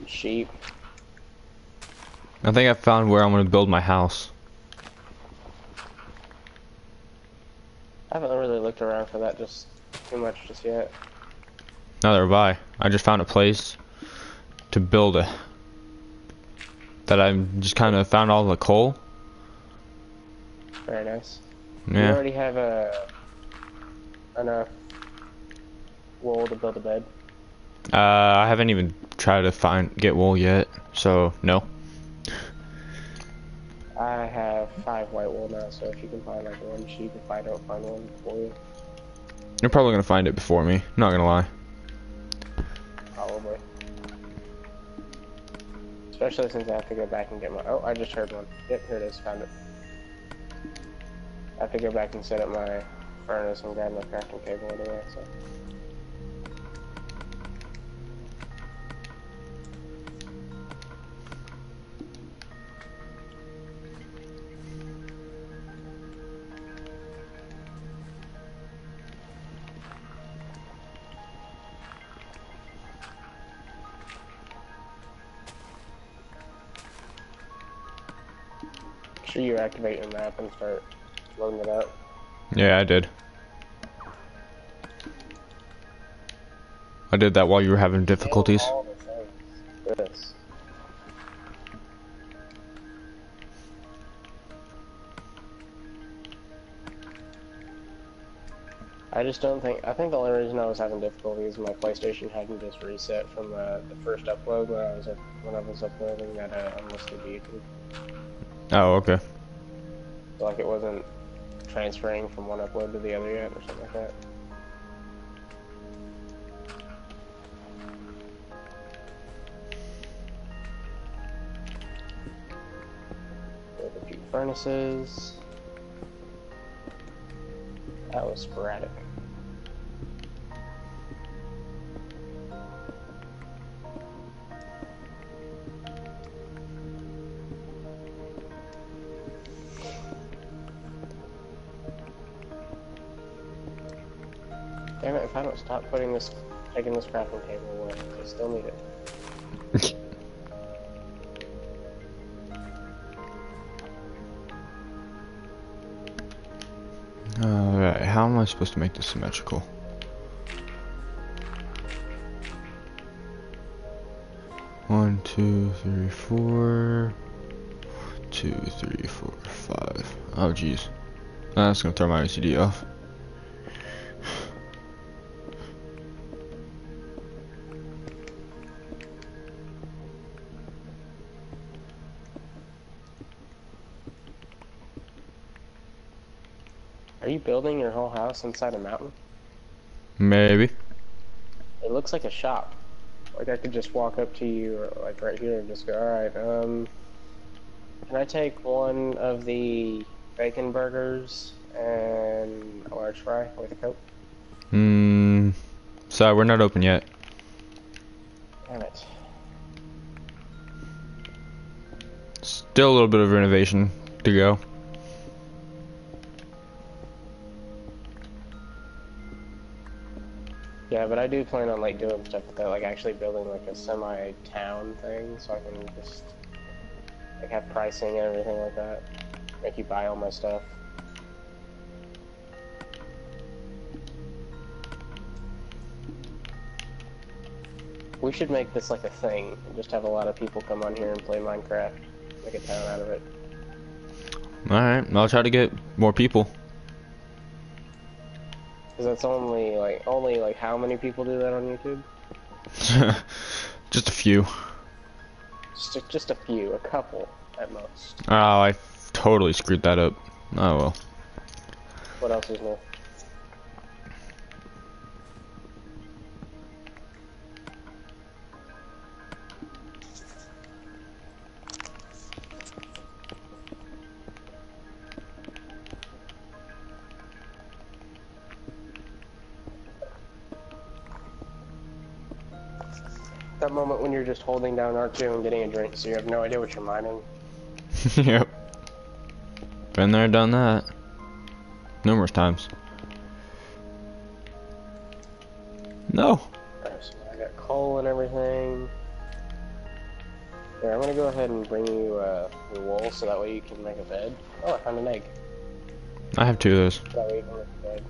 Sheep. I think I found where I'm gonna build my house. I haven't really looked around for that just too much just yet. Neither have I. I just found a place to build it. That I just kind of found all the coal. Very nice. You Yeah. already have enough wool to build a bed. I haven't even tried to get wool yet, so no. I have 5 white wool now, so if you can find like one sheep, if I don't find one for you. You're probably gonna find it before me. Not gonna lie. Probably. Especially since I have to go back and get my... Oh, I just heard one. Yep, here it is. Found it. I have to go back and set up my furnace and grab my crafting table anyway, so... Make sure you activate your map and start loading it up. Yeah, I did. I did that while you were having difficulties. All the things. This. I just don't think... I think the only reason I was having difficulties is my PlayStation hadn't just reset from the first upload when I was uploading that unlisted YouTube. Oh, okay. So like it wasn't transferring from one upload to the other yet or something like that. Build a few furnaces. That was sporadic. Damn it, if I don't stop taking this crafting table away, I still need it. Alright, how am I supposed to make this symmetrical? One, two, three, four. 2, 3, 4, 5. Oh, jeez. That's gonna throw my OCD off. Are you building your whole house inside a mountain? Maybe. It looks like a shop. Like I could just walk up to you, or like right here, and just go, alright, can I take one of the bacon burgers and a large fry with a Coke? Sorry, we're not open yet. Damn it. Still a little bit of renovation to go. Yeah, but I do plan on like doing stuff with that, like actually building like a semi-town thing, so I can just like have pricing and everything like that. Make you buy all my stuff. We should make this like a thing, and just have a lot of people come on here and play Minecraft. Make a town out of it. Alright, I'll try to get more people. Because that's only like how many people do that on YouTube? Just a few. Just a few, a couple at most. Oh, I totally screwed that up. Oh well. What else is new? That moment when you're just holding down R2 and getting a drink, so you have no idea what you're mining. Yep. Been there, done that. Numerous times. No. So I got coal and everything. Here, I'm gonna go ahead and bring you your wool so that way you can make a bed. Oh, I found an egg. I have 2 of those. That way you can make a bed.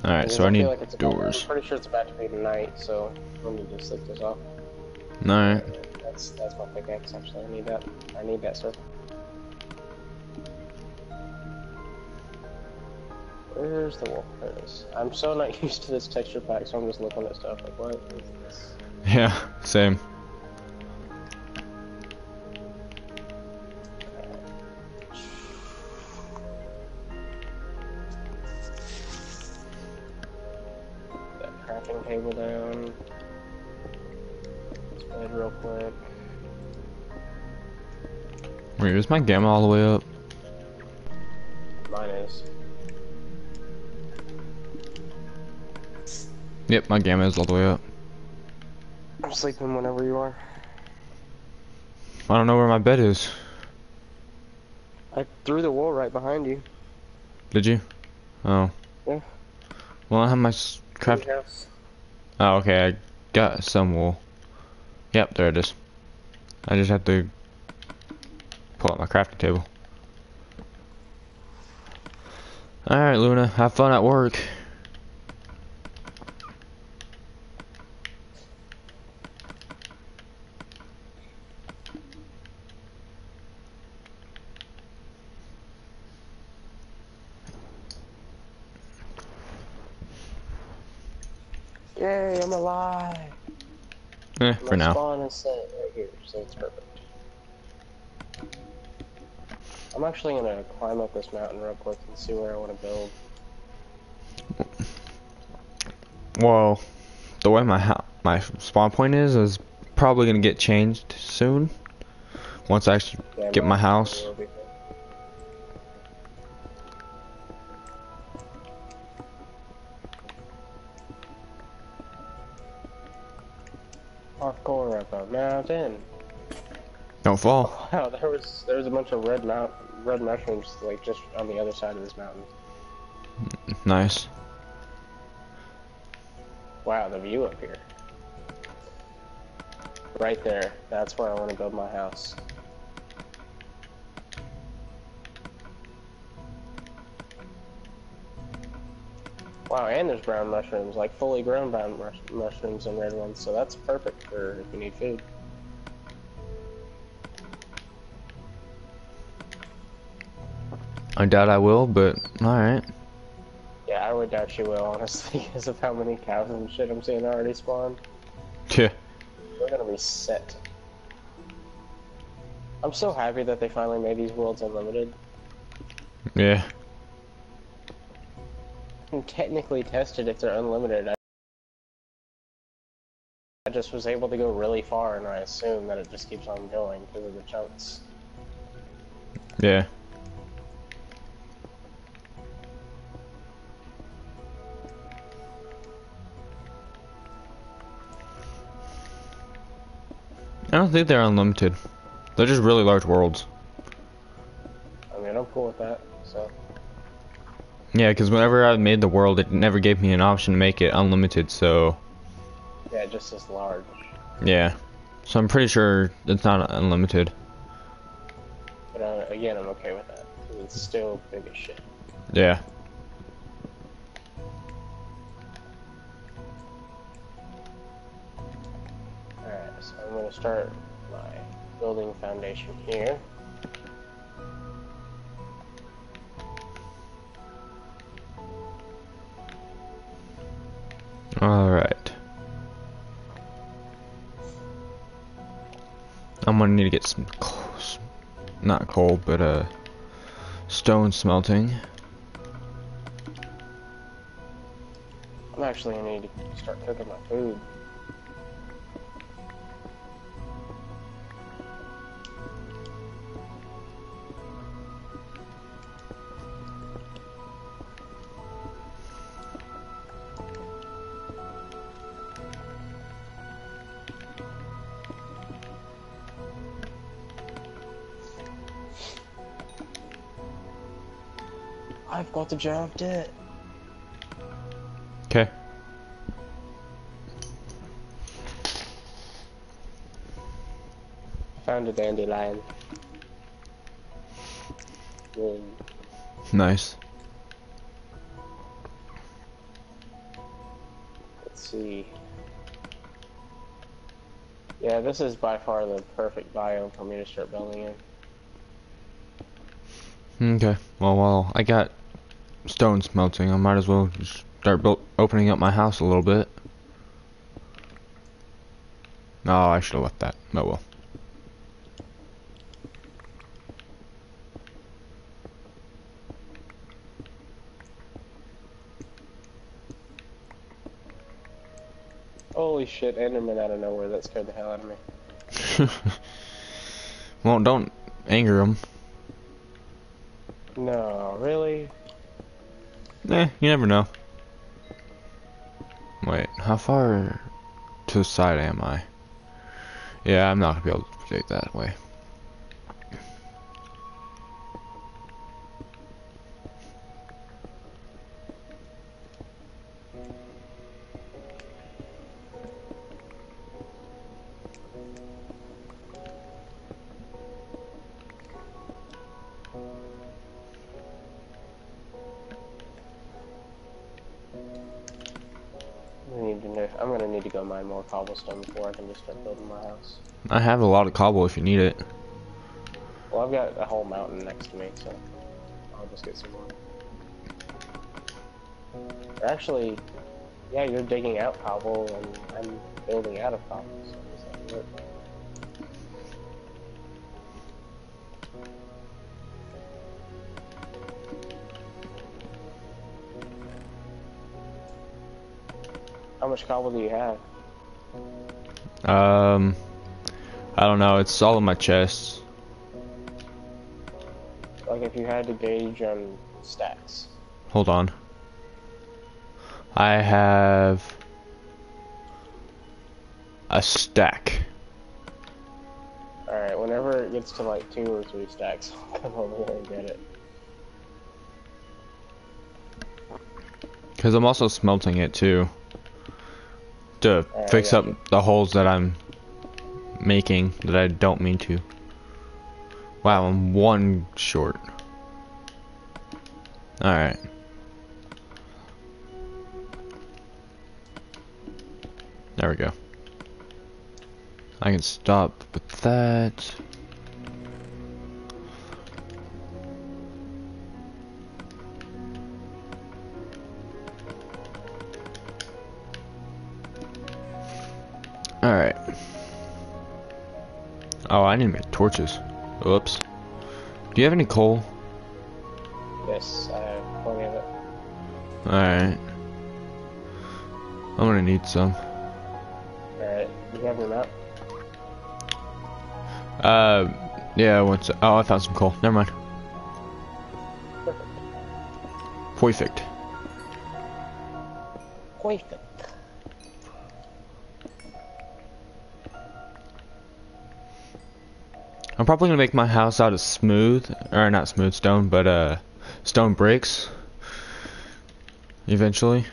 Alright, so I need doors. I'm pretty sure it's about to be night, so let me just lift this off. Alright. That's my pickaxe actually. I need that. I need that circle. Where's the wool? There it is. I'm so not used to this texture pack, so I'm just looking at stuff like, what is this? Yeah, same. That crafting table down. Let's bed real quick. Wait, is my gamma all the way up? Mine is. Yep, my gamma is all the way up. I'm sleeping whenever you are. I don't know where my bed is. I threw the wool right behind you. Did you? Oh. Yeah. Well, I have my craft. Oh, okay. I got some wool. Yep, there it is. I just have to pull out my crafting table. Alright, Luna. Have fun at work. Yay, I'm alive! For now. My spawn is set right here, so it's perfect. I'm actually gonna climb up this mountain real quick and see where I want to build. Well, the way my spawn point is probably gonna get changed soon. Once I actually get my house. Parkour up a mountain. Don't fall. Wow, there was a bunch of red mushrooms like just on the other side of this mountain. Nice. Wow, the view up here. Right there. That's where I want to build my house. Wow, and there's brown mushrooms, like fully grown brown mushrooms and red ones, so that's perfect for if you need food. I doubt I will, but alright. Yeah, I would doubt you will, honestly, because of how many cows and shit I'm seeing already spawn. Yeah. We're gonna be set. I'm so happy that they finally made these worlds unlimited. Yeah. I'm technically tested if they're unlimited. I just was able to go really far, and I assume that it just keeps on going because of the chunks. Yeah. I don't think they're unlimited. They're just really large worlds. I mean, I'm cool with that, so. Yeah, because whenever I made the world, it never gave me an option to make it unlimited, so. Yeah, just as large. Yeah. So I'm pretty sure it's not unlimited. But again, I'm okay with that, because it's still big as shit. Yeah. Alright, so I'm going to start my building foundation here. Alright. I'm gonna need to get some coal, not coal, but stone smelting. I'm actually going to need to start cooking my food. I've got the job debt. Okay. Found a dandelion. Nice. Let's see. Yeah, this is by far the perfect biome for me to start building in. Okay. Well, while I got stone smelting, I might as well just start opening up my house a little bit. No, I should have left that. Oh well. Holy shit, Enderman out of nowhere, that scared the hell out of me. Well, don't anger them. No, really? Eh, you never know. Wait, how far to the side am I? Yeah, I'm not gonna be able to predict that way. I'm gonna need to go mine more cobblestone before I can just start building my house. I have a lot of cobble if you need it. Well, I've got a whole mountain next to me, so I'll just get some more. Actually, yeah, you're digging out cobble, and I'm building out of cobble, so I'm just like, look. How much cobble do you have? I don't know. It's all in my chest. Like if you had to gauge on stacks. Hold on. I have a stack. Alright, whenever it gets to like 2 or 3 stacks, I'll come over here and get it. Because I'm also smelting it too. To fix up the holes that I'm making that I don't mean to. Wow, I'm 1 short. Alright. There we go. I can stop with that. Alright. Oh, I need to make torches. Oops. Do you have any coal? Yes, I have plenty of it. Alright. I'm gonna need some. Alright, you have them out? Yeah, oh, I found some coal. Never mind. Perfect. Perfect. I'm probably gonna make my house out of or not smooth stone, but stone bricks. Eventually.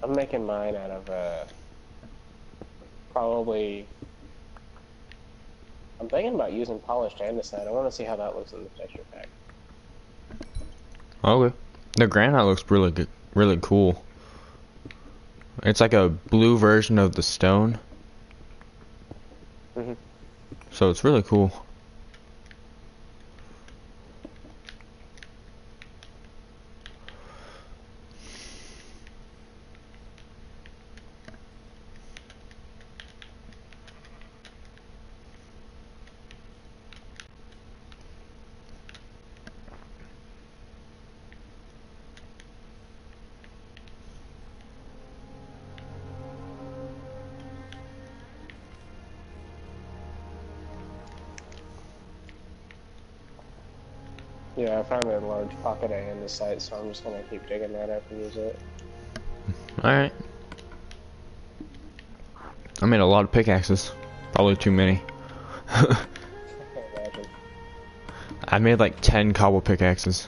I'm making mine out of probably. I'm thinking about using polished andesite. I want to see how that looks in the texture pack. Okay. The granite looks really good, really cool. It's like a blue version of the stone. Mhm. So it's really cool. Yeah, I found a large pocket of andesite, so I'm just gonna keep digging that up and use it. Alright. I made a lot of pickaxes. Probably too many. I can't imagine. I made like 10 cobble pickaxes.